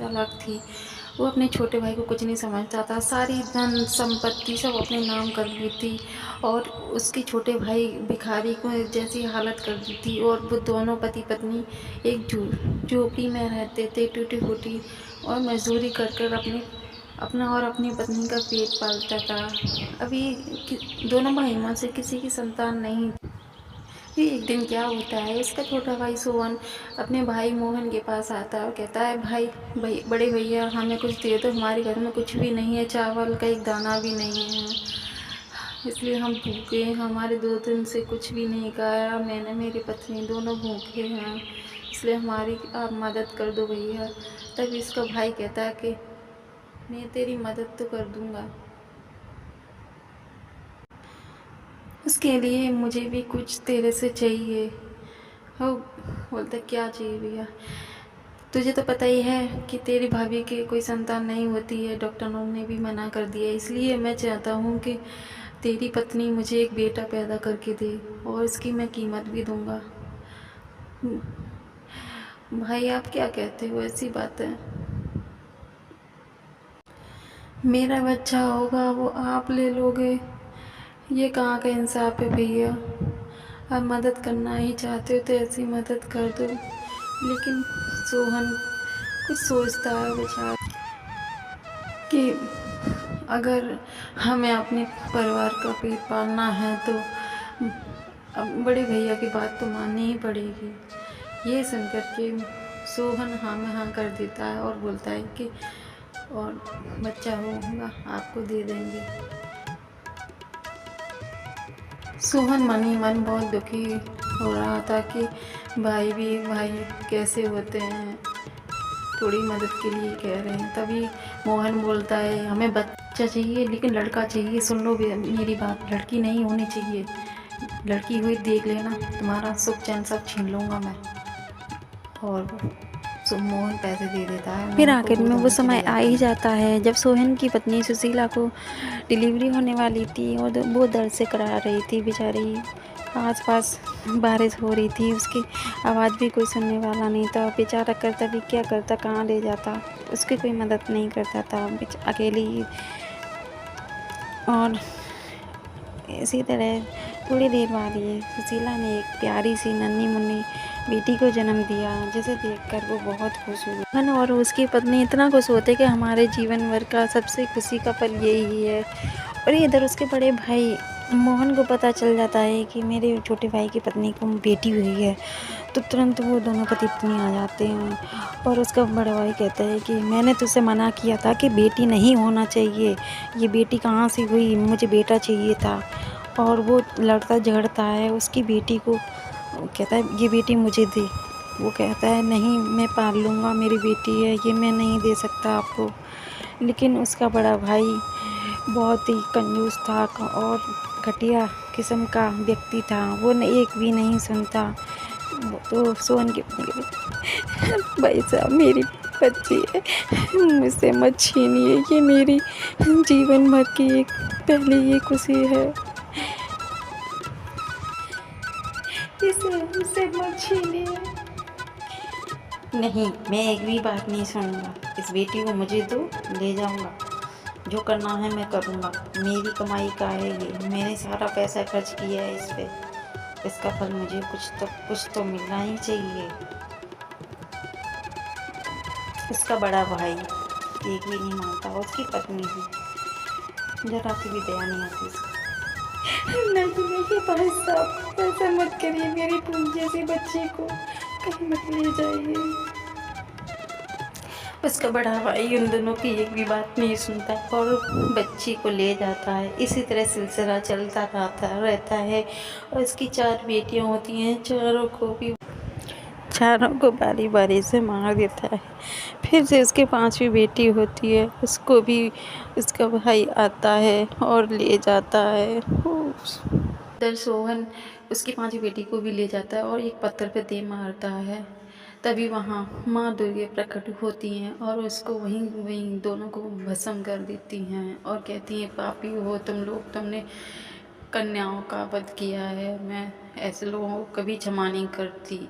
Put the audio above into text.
अलग थी। वो अपने छोटे भाई को कुछ नहीं समझता था, सारी धन संपत्ति सब अपने नाम कर ली थी और उसके छोटे भाई भिखारी को जैसी हालत कर दी थी। और वो दोनों पति पत्नी एक झोपड़ी में रहते थे, टूटी फूटी, और मजदूरी कर कर अपना और अपनी पत्नी का पेट पालता था। अभी दोनों भाई में से किसी की संतान नहीं। फिर एक दिन क्या होता है, इसका छोटा भाई सोहन अपने भाई मोहन के पास आता है और कहता है, भाई भाई बड़े भैया हमें कुछ दे दो, हमारे घर में कुछ भी नहीं है, चावल का एक दाना भी नहीं है, इसलिए हम भूखे हैं, हमारे 2 दिन से कुछ भी नहीं खाया, मैंने मेरी पत्नी दोनों भूखे हैं, इसलिए हमारी आप मदद कर दो भैया। तब इसका भाई कहता है कि मैं तेरी मदद तो कर दूंगा, उसके लिए मुझे भी कुछ तेरे से चाहिए। हो बोलता क्या चाहिए भैया, तुझे तो पता ही है कि तेरी भाभी की कोई संतान नहीं होती है, डॉक्टरों ने भी मना कर दिया, इसलिए मैं चाहता हूँ कि तेरी पत्नी मुझे एक बेटा पैदा करके दे और इसकी मैं कीमत भी दूंगा। भाई आप क्या कहते हो, ऐसी बात है? मेरा बच्चा होगा वो आप ले लोगे, ये कहाँ का इंसाफ है भैया? आप मदद करना ही चाहते हो तो ऐसी मदद कर दो। लेकिन सोहन कुछ सोचता है बेचारा कि अगर हमें अपने परिवार का पेट पालना है तो अब बड़े भैया की बात तो माननी ही पड़ेगी। ये सुनकर के सोहन हाँ में हाँ कर देता है और बोलता है कि और बच्चा होगा आपको दे देंगे। सोहन मन ही मन बहुत दुखी हो रहा था कि भाई भी भाई कैसे होते हैं, थोड़ी मदद के लिए कह रहे हैं। तभी मोहन बोलता है, हमें बच्चा चाहिए लेकिन लड़का चाहिए, सुन लो मेरी बात, लड़की नहीं होनी चाहिए, लड़की हुई देख लेना, तुम्हारा सुख चैन सब छीन लूँगा मैं। और मोहन पैसे दे देता है, फिर मोहन को आखिर में वो गोदाम चले समय आ जाते ही हैं। जाता है जब सोहन की पत्नी सुशीला को डिलीवरी होने वाली थी और वो दर्द से करा रही थी बेचारी। आसपास बारिश हो रही थी, उसकी आवाज़ भी कोई सुनने वाला नहीं था। बेचारा करता भी क्या करता, कहाँ ले जाता, उसकी कोई मदद नहीं करता था, अकेली ही। और इसी तरह थोड़ी देर बाद ही सुशीला ने एक प्यारी सी नन्ही मुन्नी बेटी को जन्म दिया, जिसे देखकर वो बहुत खुश हुई। मोहन और उसकी पत्नी इतना खुश होते कि हमारे जीवन भर का सबसे खुशी का पल यही है। और इधर उसके बड़े भाई मोहन को पता चल जाता है कि मेरे छोटे भाई की पत्नी को बेटी हुई है, तो तुरंत वो दोनों पति पत्नी आ जाते हैं। और उसका बड़ा भाई कहता है कि मैंने तुझसे मना किया था कि बेटी नहीं होना चाहिए, ये बेटी कहाँ से हुई, मुझे बेटा चाहिए था। और वो लड़ता झगड़ता है उसकी बेटी को, कहता है ये बेटी मुझे दे। वो कहता है नहीं, मैं पाल लूँगा, मेरी बेटी है, ये मैं नहीं दे सकता आपको। लेकिन उसका बड़ा भाई बहुत ही कंजूस था और घटिया किस्म का व्यक्ति था, वो एक भी नहीं सुनता। तो सोहन के भाई साहब मेरी बच्ची है, मुझसे मत छीनिए, ये मेरी जीवन भर की एक पहली ये खुशी है, इसे मुझसे मत छीनिए। नहीं, मैं एक भी बात नहीं सुनूंगा, इस बेटी को मुझे दो, ले जाऊंगा, जो करना है मैं करूंगा, मेरी कमाई का है ये, मैंने सारा पैसा खर्च किया है इस पे, इसका फल मुझे कुछ तो मिलना ही चाहिए। उसका बड़ा भाई एक भी नहीं मानता, उसकी पत्नी भी जरा सी भी दया नहीं आती उसको। नहीं नहीं भाई साहब, ऐसा मत करिए, मेरी फूल जैसी बच्ची को कहीं मत ले जाइए। उसका बड़ा भाई उन दोनों की एक भी बात नहीं सुनता और बच्ची को ले जाता है। इसी तरह सिलसिला चलता रहता है और उसकी 4 बेटियां होती हैं, चारों को बारी बारी से मार देता है। फिर से उसकी 5वीं बेटी होती है, उसको भी उसका भाई आता है और ले जाता है। उधर सोहन उसकी 5वीं बेटी को भी ले जाता है और एक पत्थर पे दे मारता है। तभी वहाँ माँ दुर्गे प्रकट होती हैं और उसको वहीं दोनों को भस्म कर देती हैं और कहती हैं, पापी हो तुम लोग, तुमने कन्याओं का वध किया है, मैं ऐसे लोगों को कभी क्षमा नहीं करती।